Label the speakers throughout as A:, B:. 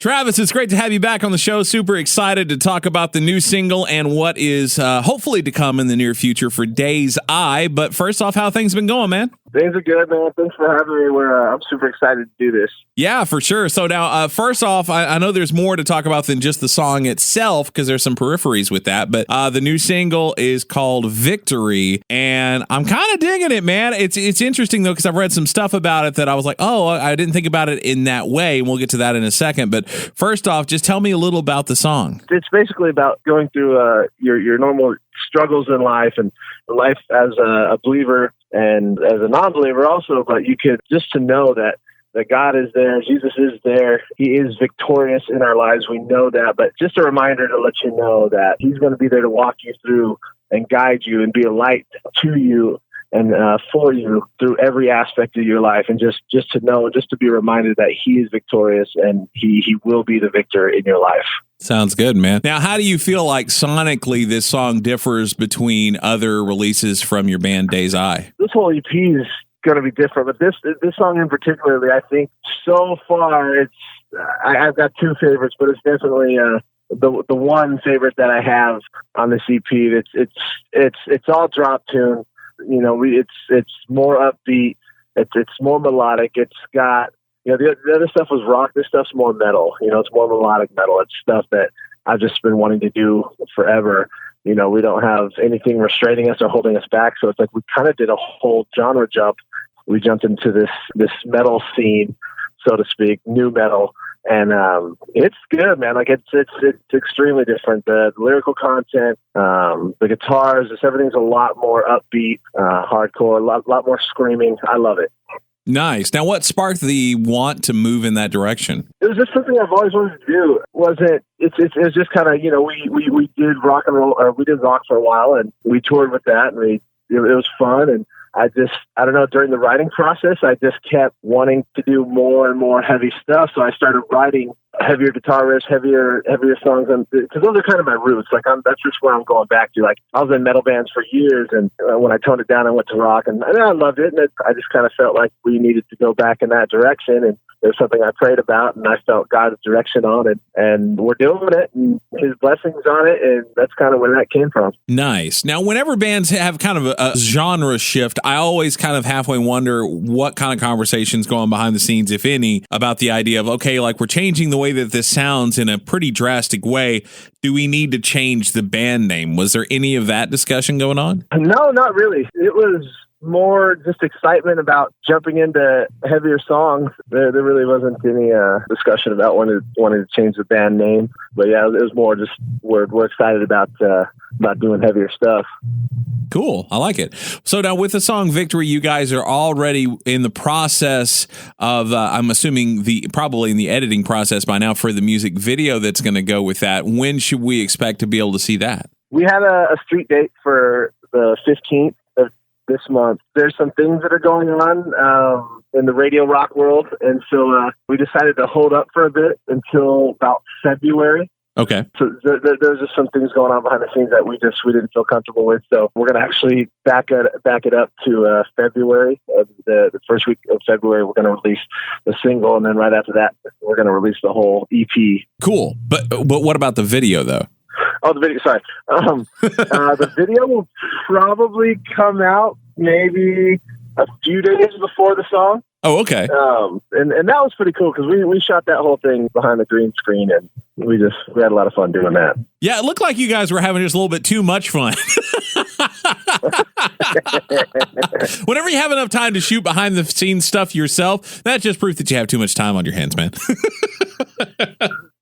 A: Travis, it's great to have you back on the show. Super excited to talk about the new single and what is hopefully to come in the near future for Dayseye. But first off, how things been going, man?
B: Things are good, man. Thanks for having me. I'm super excited to do this.
A: Yeah, for sure. So now, first off, I know there's more to talk about than just the song itself because there's some peripheries with that. But the new single is called Victory, and I'm kind of digging it, man. It's interesting, though, because I've read some stuff about it that I was like, oh, I didn't think about it in that way, and we'll get to that in a second. But first off, just tell me a little about the song.
B: It's basically about going through your normal struggles in life and life as a believer and as a non-believer also, but you could just to know that God is there, Jesus is there, he is victorious in our lives. We know that, but just a reminder to let you know that he's going to be there to walk you through and guide you and be a light to you and for you through every aspect of your life. And just to know, just to be reminded that he is victorious and he will be the victor in your life.
A: Sounds good, man. Now, how do you feel like sonically this song differs between other releases from your band Dayseye?
B: This whole EP is going to be different, but this song in particularly, I think so far I've got two favorites, but it's definitely the one favorite that I have on this EP. It's all drop tune. You know, it's more upbeat. It's more melodic. It's got, you know, the other stuff was rock. This stuff's more metal. You know, it's more melodic metal. It's stuff that I've just been wanting to do forever. You know, we don't have anything restraining us or holding us back. So it's like we kind of did a whole genre jump. We jumped into this metal scene, so to speak, new metal. And it's good, man. Like it's extremely different. The lyrical content, the guitars, everything's a lot more upbeat, hardcore, a lot more screaming. I love it.
A: Nice. Now, what sparked the want to move in that direction?
B: It was just something I've always wanted to do. It's just kind of, you know, we did rock and roll, or we did rock for a while, and we toured with that, and it was fun. And I don't know, during the writing process, I just kept wanting to do more and more heavy stuff. So I started writing heavier guitar riffs, heavier songs, because those are kind of my roots. Like that's just where I'm going back to. Like I was in metal bands for years, and when I toned it down, I went to rock, and I loved it. And I just kind of felt like we needed to go back in that direction. And there's something I prayed about, and I felt God's direction on it, and we're doing it, and his blessings on it, and that's kind of where that came from.
A: Nice. Now, whenever bands have kind of a genre shift, I always kind of halfway wonder what kind of conversations go on behind the scenes, if any, about the idea of, okay, like we're changing the way that this sounds in a pretty drastic way. Do we need to change the band name? Was there any of that discussion going on?
B: No, not really. It was more just excitement about jumping into heavier songs. There really wasn't any discussion about wanting to change the band name. But yeah, it was more just we're excited about doing heavier stuff.
A: Cool. I like it. So now with the song Victory, you guys are already in the process of, I'm assuming probably in the editing process by now for the music video that's going to go with that. When should we expect to be able to see that?
B: We had a street date for the 15th of this month. There's some things that are going on in the radio rock world. And so we decided to hold up for a bit until about February.
A: Okay.
B: So there's just some things going on behind the scenes that we didn't feel comfortable with. So we're going to actually back it up to February. The first week of February, we're going to release the single, and then right after that, we're going to release the whole EP.
A: Cool. But what about the video, though?
B: Oh, the video. Sorry. The video will probably come out maybe a few days before the song.
A: Oh, okay.
B: And that was pretty cool because we shot that whole thing behind the green screen, and we had a lot of fun doing that.
A: Yeah, it looked like you guys were having just a little bit too much fun. Whenever you have enough time to shoot behind the scenes stuff yourself, that's just proof that you have too much time on your hands, man.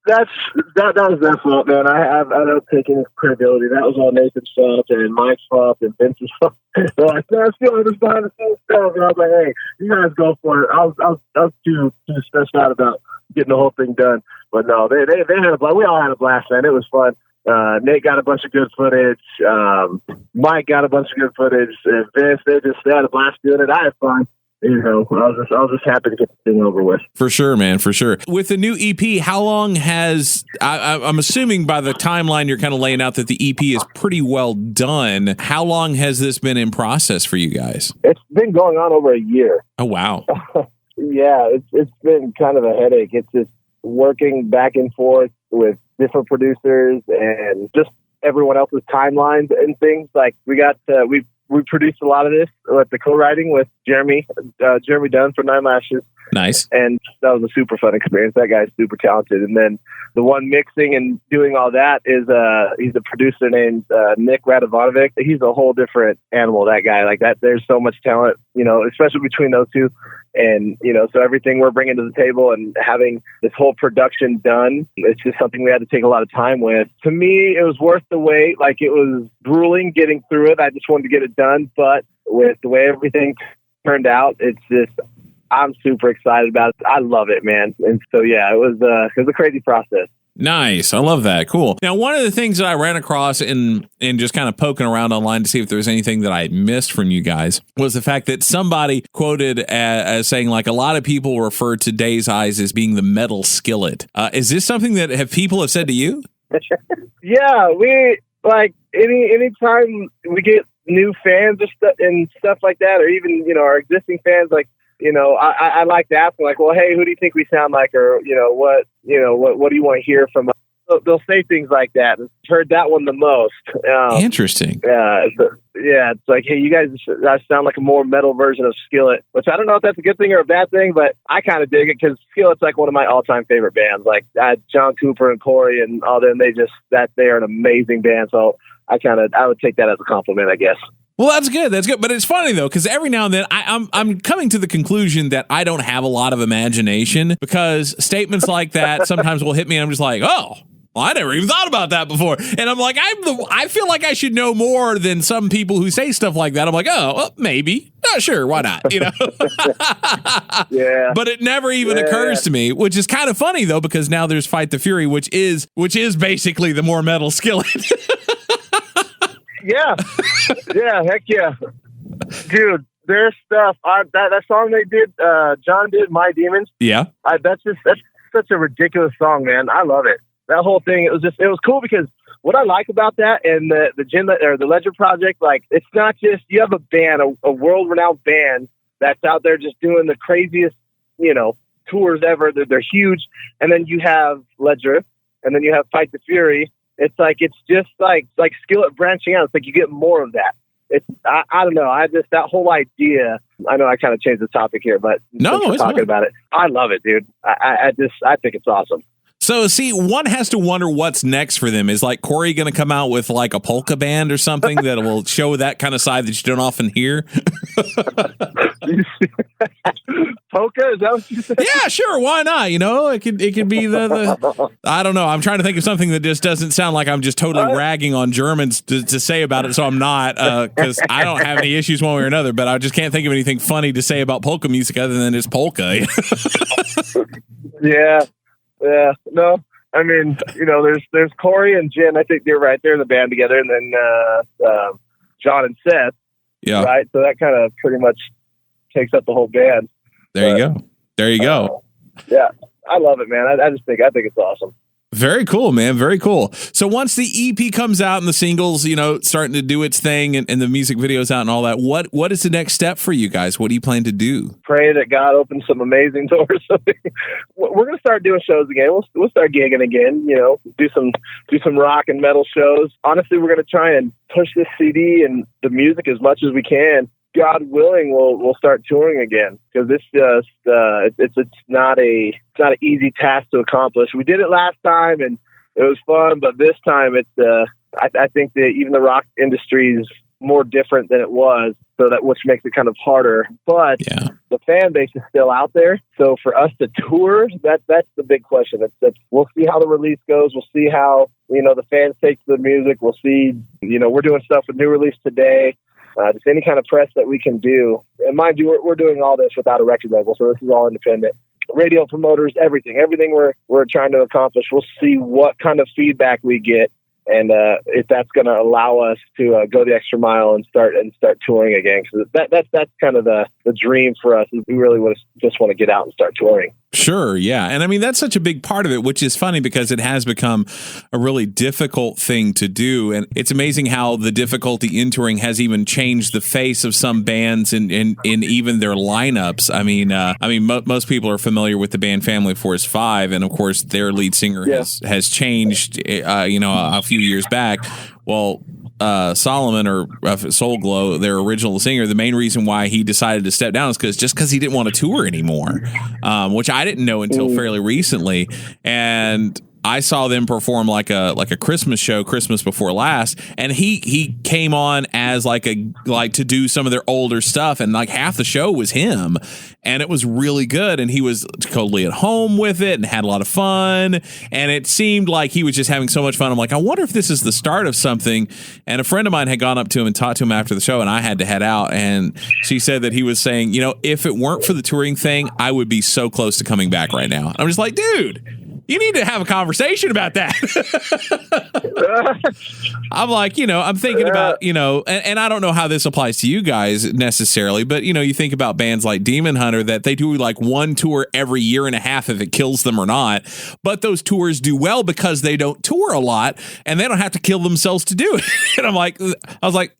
B: That was their fault, man. I don't take any credibility. That was all Nathan's fault and Mike's fault and Vince's fault. So I still understand the same stuff. And I was like, hey, you guys go for it. I was too stressed out about getting the whole thing done. But no, they had a blast. We all had a blast, man. It was fun. Nate got a bunch of good footage. Mike got a bunch of good footage. And Vince, they had a blast doing it. I had fun. You know, I was just happy to get the thing over with.
A: For sure, man, for sure. With the new EP, how long has, I'm assuming by the timeline you're kind of laying out that the EP is pretty well done. How long has this been in process for you guys?
B: It's been going on over a year.
A: Oh, wow.
B: Yeah, it's been kind of a headache. It's just, working back and forth with different producers and just everyone else's timelines and things. Like we produced a lot of this with the co-writing with Jeremy Dunn for Nine Lashes.
A: Nice.
B: And that was a super fun experience. That guy's super talented. And then the one mixing and doing all that is he's a producer named Nick Radovanovic. He's a whole different animal, that guy. Like that, there's so much talent, especially between those two. And, so everything we're bringing to the table and having this whole production done, it's just something we had to take a lot of time with. To me, it was worth the wait. Like, it was grueling getting through it. I just wanted to get it done. But with the way everything turned out, it's just, I'm super excited about it. I love it, man. And so, yeah, it was a crazy process.
A: Nice. I love that. Cool. Now, one of the things that I ran across in just kind of poking around online to see if there was anything that I missed from you guys was the fact that somebody quoted as saying, like, a lot of people refer to Dayseye as being the metal skillet. Is this something that people have said to you?
B: Yeah, we like anytime we get new fans and stuff like that, or even, our existing fans, like, I like to ask them, like, well, hey, who do you think we sound like? Or, what do you want to hear from us? They'll say things like that. I've heard that one the most.
A: Interesting.
B: It's like, hey, you guys sound like a more metal version of Skillet, which I don't know if that's a good thing or a bad thing, but I kind of dig it because Skillet's like one of my all-time favorite bands. Like John Cooper and Corey and all them, they are an amazing band. So I would take that as a compliment, I guess.
A: Well, that's good. That's good. But it's funny, though, because every now and then I'm coming to the conclusion that I don't have a lot of imagination, because statements like that sometimes will hit me and I'm just like, oh, well, I never even thought about that before. And I'm like, I feel like I should know more than some people who say stuff like that. I'm like, oh, well, maybe. Oh, sure, why not?
B: Yeah.
A: But it never even occurs to me, which is kind of funny, though, because now there's Fight the Fury, which is basically the more metal Skillet.
B: Yeah, heck yeah, dude. Their stuff. That song they did, John did, "My Demons."
A: Yeah,
B: that's such a ridiculous song, man. I love it. That whole thing. It was cool because what I like about that and the Ledger Project, like, it's not just you have a band, a world renowned band that's out there just doing the craziest, tours ever. They're huge, and then you have Ledger, and then you have Fight the Fury. It's just like Skillet branching out. It's like you get more of that. I don't know. That whole idea. I know I kind of changed the topic here, but
A: no,
B: talking about it. I love it, dude. I think it's awesome.
A: So, see, one has to wonder what's next for them. Is like Corey going to come out with like a polka band or something that will show that kind of side that you don't often hear?
B: Polka? Is that what you said?
A: Yeah, sure. Why not? It could be the I don't know. I'm trying to think of something that just doesn't sound like I'm just totally ragging on Germans to say about it. So I'm not, because I don't have any issues one way or another, but I just can't think of anything funny to say about polka music other than it's polka.
B: Yeah, no, I mean, there's Corey and Jen. I think they're right there in the band together, and then John and Seth.
A: Yeah,
B: right. So that kind of pretty much takes up the whole band.
A: There you go.
B: Yeah, I love it, man. I think it's awesome.
A: Very cool, man. Very cool. So once the EP comes out and the singles, starting to do its thing and the music videos out and all that, what is the next step for you guys? What do you plan to do?
B: Pray that God opens some amazing doors. We're going to start doing shows again. We'll start gigging again, do some rock and metal shows. Honestly, we're going to try and push this CD and the music as much as we can. God willing, we'll start touring again, because it's just it's not an easy task to accomplish. We did it last time and it was fun, but this time I think that even the rock industry is more different than it was, so which makes it kind of harder. But the fan base is still out there, so for us to tour, that's the big question. We'll see how the release goes. We'll see how the fans take to the music. We'll see. We're doing stuff with New Release Today. Just any kind of press that we can do. And mind you, we're doing all this without a record label, so this is all independent. Radio promoters, everything we're trying to accomplish. We'll see what kind of feedback we get, and if that's going to allow us to go the extra mile and start touring again. Because that's kind of the dream for us. Is we really just want to get out and start touring.
A: Sure, yeah. And I mean, that's such a big part of it, which is funny because it has become a really difficult thing to do. And it's amazing how the difficulty in touring has even changed the face of some bands and in even their lineups. Most people are familiar with the band Family Force 5, and of course their lead singer has changed, a few years back. Well, Solomon or Soul Glow, their original singer, the main reason why he decided to step down is because he didn't want to tour anymore, which I didn't know until fairly recently. And I saw them perform like a Christmas show, Christmas Before Last, and he came on as to do some of their older stuff, and like half the show was him, and it was really good, and he was totally at home with it and had a lot of fun, and it seemed like he was just having so much fun. I'm like, I wonder if this is the start of something. And a friend of mine had gone up to him and talked to him after the show, and I had to head out, and she said that he was saying, if it weren't for the touring thing, I would be so close to coming back right now. And I'm just like, dude, you need to have a conversation about that. I'm like, I'm thinking about, and I don't know how this applies to you guys necessarily, but, you think about bands like Demon Hunter that they do like one tour every year and a half if it kills them or not. But those tours do well because they don't tour a lot and they don't have to kill themselves to do it. And I was like,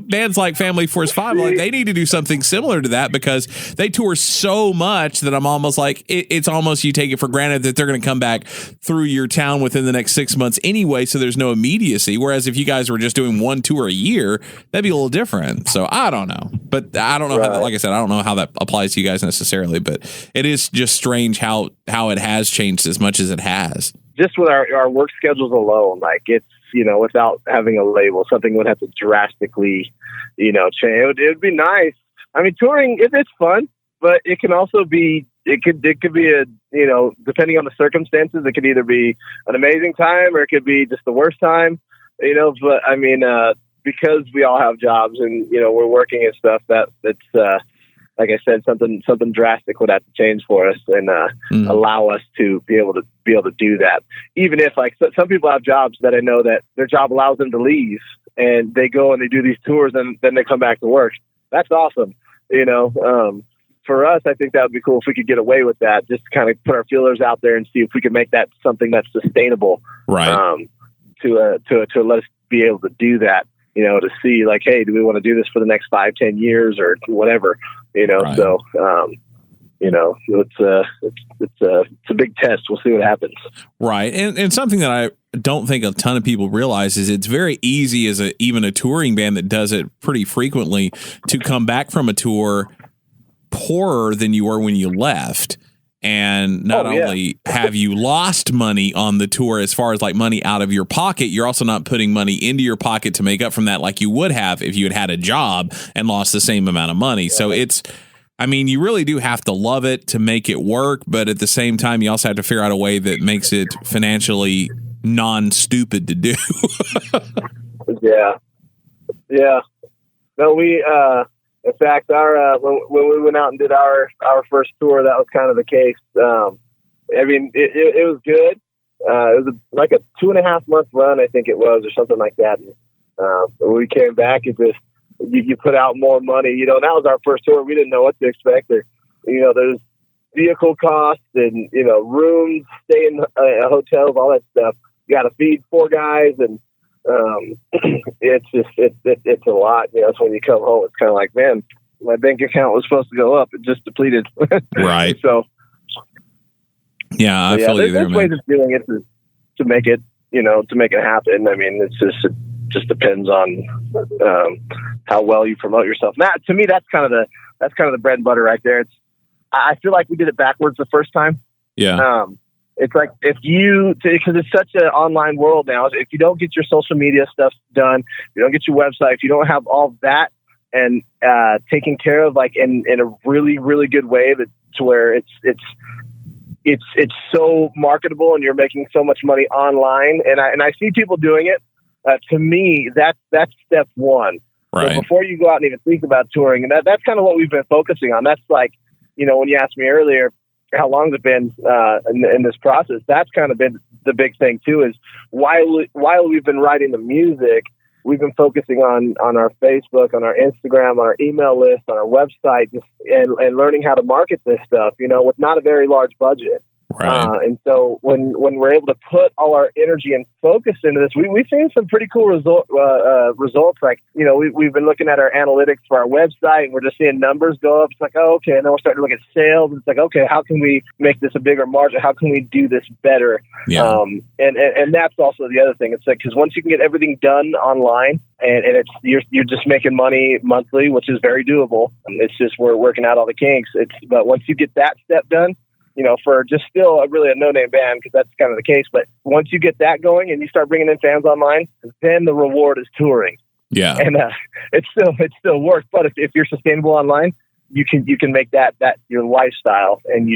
A: bands like Family Force 5, like they need to do something similar to that because they tour so much that I'm almost like, it's almost you take it for granted that they're going to come back through your town within the next 6 months anyway, so there's no immediacy. Whereas if you guys were just doing one tour a year, that'd be a little different. So I don't know, but I don't know how that, like I said, I don't know how that applies to you guys necessarily, but it is just strange how it has changed as much as it has.
B: Just with our work schedules alone, like it's, without having a label, something would have to drastically, change. It would be nice. I mean, touring, it's fun, but it can also be, it could be a, depending on the circumstances, it could either be an amazing time or it could be just the worst time, but I mean, because we all have jobs and, we're working and stuff, that's like I said, something drastic would have to change for us and allow us to be able to do that. Even if like some people have jobs that I know that their job allows them to leave and they go and they do these tours and then they come back to work. That's awesome. For us, I think that would be cool if we could get away with that, just kind of put our feelers out there and see if we can make that something that's sustainable,
A: right?
B: To let us be able to do that, to see like, hey, do we want to do this for the next 5-10 years or whatever, right. So, it's a big test. We'll see what happens.
A: Right. And something that I don't think a ton of people realize is it's very easy as even a touring band that does it pretty frequently to come back from a tour poorer than you were when you left. And not only have you lost money on the tour as far as like money out of your pocket, you're also not putting money into your pocket to make up from that like you would have if you had a job and lost the same amount of money. So you really do have to love it to make it work. But at the same time, you also have to figure out a way that makes it financially non-stupid to do. Yeah. No, in fact, our when we went out and did our first tour, that was kind of the case. It was good. It was like a 2.5 month run, I think it was, or something like that. And, when we came back, it just you put out more money. That was our first tour. We didn't know what to expect. There's vehicle costs and rooms, staying at hotels, all that stuff. You got to feed 4 guys and. It's a lot. So when you come home, it's kind of like, man, my bank account was supposed to go up. It just depleted. Right.
B: So,
A: yeah, I feel you there,
B: man. There's ways of doing it to make it, to make it happen. I mean, it just depends on how well you promote yourself. Now, to me, that's kind of the bread and butter right there. I feel like we did it backwards the first time.
A: Yeah.
B: It's like because it's such an online world now, if you don't get your social media stuff done, if you don't get your website, if you don't have all that and taken care of like in a really, really good way to where it's so marketable and you're making so much money online. And I see people doing it. To me, that's step one.
A: Right.
B: So before you go out and even think about touring, and that's kind of what we've been focusing on. That's like, when you asked me earlier, how long has it been in this process? That's kind of been the big thing too, is while we've been writing the music, we've been focusing on our Facebook, on our Instagram, on our email list, on our website, and learning how to market this stuff, with not a very large budget.
A: Right.
B: And so when we're able to put all our energy and focus into this, we've seen some pretty cool results. Like, we've been looking at our analytics for our website, and we're just seeing numbers go up. It's like, oh, okay. And then we're starting to look at sales. It's like, okay, how can we make this a bigger margin? How can we do this better?
A: Yeah.
B: And that's also the other thing. It's like, because once you can get everything done online, and it's you're just making money monthly, which is very doable. It's just we're working out all the kinks. But once you get that step done, for just still really a no-name band, because that's kind of the case. But once you get that going and you start bringing in fans online, then the reward is touring.
A: Yeah.
B: And it still works. But if you're sustainable online, you can make that your lifestyle, and you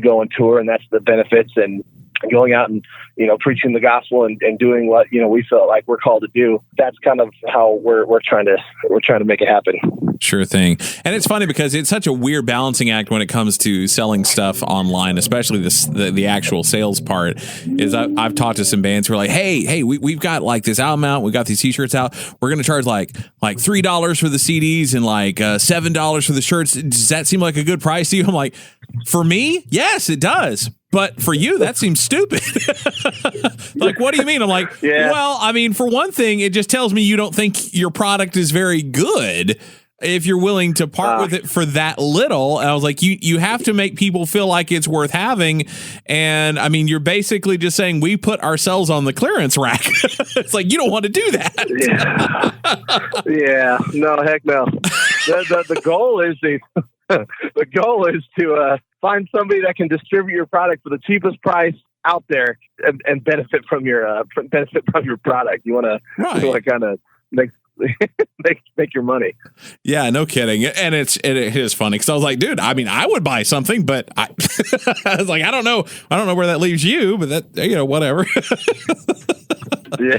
B: go on tour, and that's the benefits, and going out and, preaching the gospel and doing what, we felt like we're called to do. That's kind of how we're trying to make it happen.
A: Sure thing. And it's funny because it's such a weird balancing act when it comes to selling stuff online, especially the actual sales part. Is I've talked to some bands who are like, hey, we've got like this album out, we've got these t-shirts out, we're going to charge like $3 for the CDs and like $7 for the shirts. Does that seem like a good price to you? I'm like, for me, yes, it does. But for you, that seems stupid. Like, what do you mean? I'm like,
B: yeah.
A: Well, I mean, for one thing, it just tells me you don't think your product is very good if you're willing to part with it for that little. And I was like, you have to make people feel like it's worth having. And I mean, you're basically just saying we put ourselves on the clearance rack. It's like, you don't want to do that.
B: Yeah. No, heck no. The goal is to find somebody that can distribute your product for the cheapest price out there and benefit from your product. You want to kind of make your money.
A: Yeah, no kidding. And it is funny because I was like, dude, I mean, I would buy something, but I was like, I don't know where that leaves you, but that, whatever.
B: Yeah.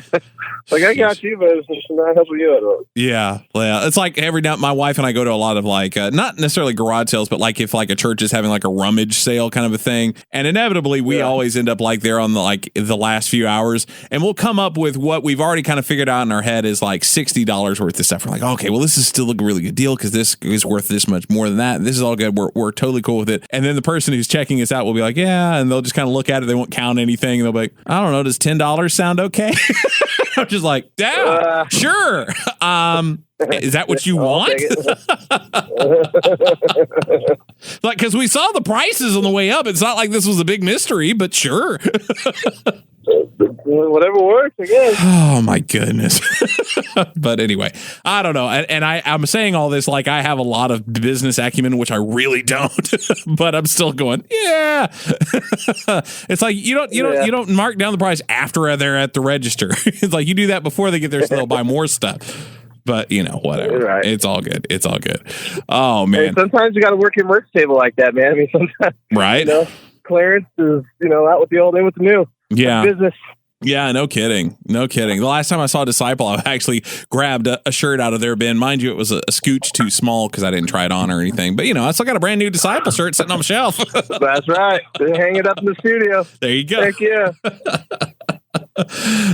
B: Like, I got you, but it's not helping you at all.
A: Yeah. It's like every now my wife and I go to a lot of like, not necessarily garage sales, but like if like a church is having like a rummage sale kind of a thing. And inevitably we always end up like there on the last few hours, and we'll come up with what we've already kind of figured out in our head is like $60 worth of stuff. We're like, okay, well, this is still a really good deal because this is worth this much more than that. This is all good. We're totally cool with it. And then the person who's checking us out will be like, yeah. And they'll just kind of look at it. They won't count anything. And they'll be like, I don't know. Does $10 sound okay? I'm just like, yeah, sure. Is that what you want? Like, because we saw the prices on the way up. It's not like this was a big mystery, but sure.
B: Whatever works, I guess.
A: Oh my goodness. But anyway, I don't know. And I'm saying all this like I have a lot of business acumen, which I really don't. But I'm still going, yeah. It's like you don't mark down the price after they're at the register. It's like you do that before they get there, so they'll buy more stuff. But whatever. Right. It's all good. It's all good. Oh man.
B: Hey, sometimes you got to work your merch table like that, man. I mean, sometimes
A: right.
B: Clearance is out with the old, in with the new.
A: Yeah.
B: It's business.
A: Yeah, no kidding. No kidding. The last time I saw Disciple, I actually grabbed a shirt out of their bin. Mind you, it was a scooch too small because I didn't try it on or anything. But, I still got a brand new Disciple shirt sitting on my shelf.
B: That's right. They hang it up in the studio.
A: There you go.
B: Heck yeah.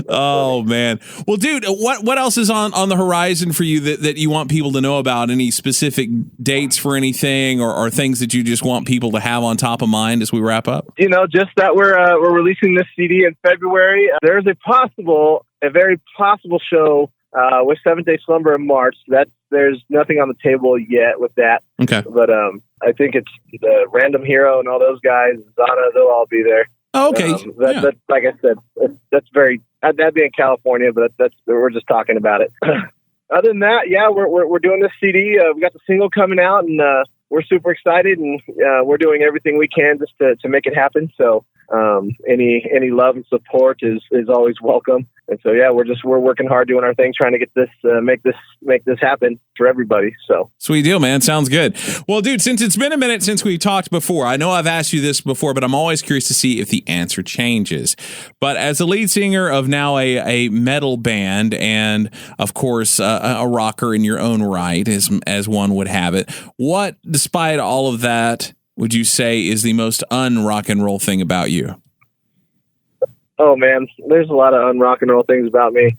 A: Oh man. Well, dude, what else is on the horizon for you that you want people to know about? Any specific dates for anything or things that you just want people to have on top of mind as we wrap up?
B: Just that we're releasing this CD in February. There's a very possible show with Seventh Day Slumber in March. There's nothing on the table yet with that.
A: Okay.
B: But I think it's the Random Hero and all those guys, Zana, they'll all be there.
A: Oh, okay.
B: That's like I said, that'd be in California, but we're just talking about it. Other than that, yeah, we're doing this CD. We got the single coming out, and we're super excited, and we're doing everything we can just to make it happen. So any love and support is always welcome. And so yeah, we're working hard doing our thing, trying to get this make this happen for everybody. So
A: sweet deal, man. Sounds good. Well, dude, since it's been a minute since we talked before, I know I've asked you this before, but I'm always curious to see if the answer changes. But as a lead singer of now a metal band, and of course a rocker in your own right, as one would have it, what, despite all of that, would you say is the most un-rock and roll thing about you?
B: Oh man, there's a lot of un-rock and roll things about me.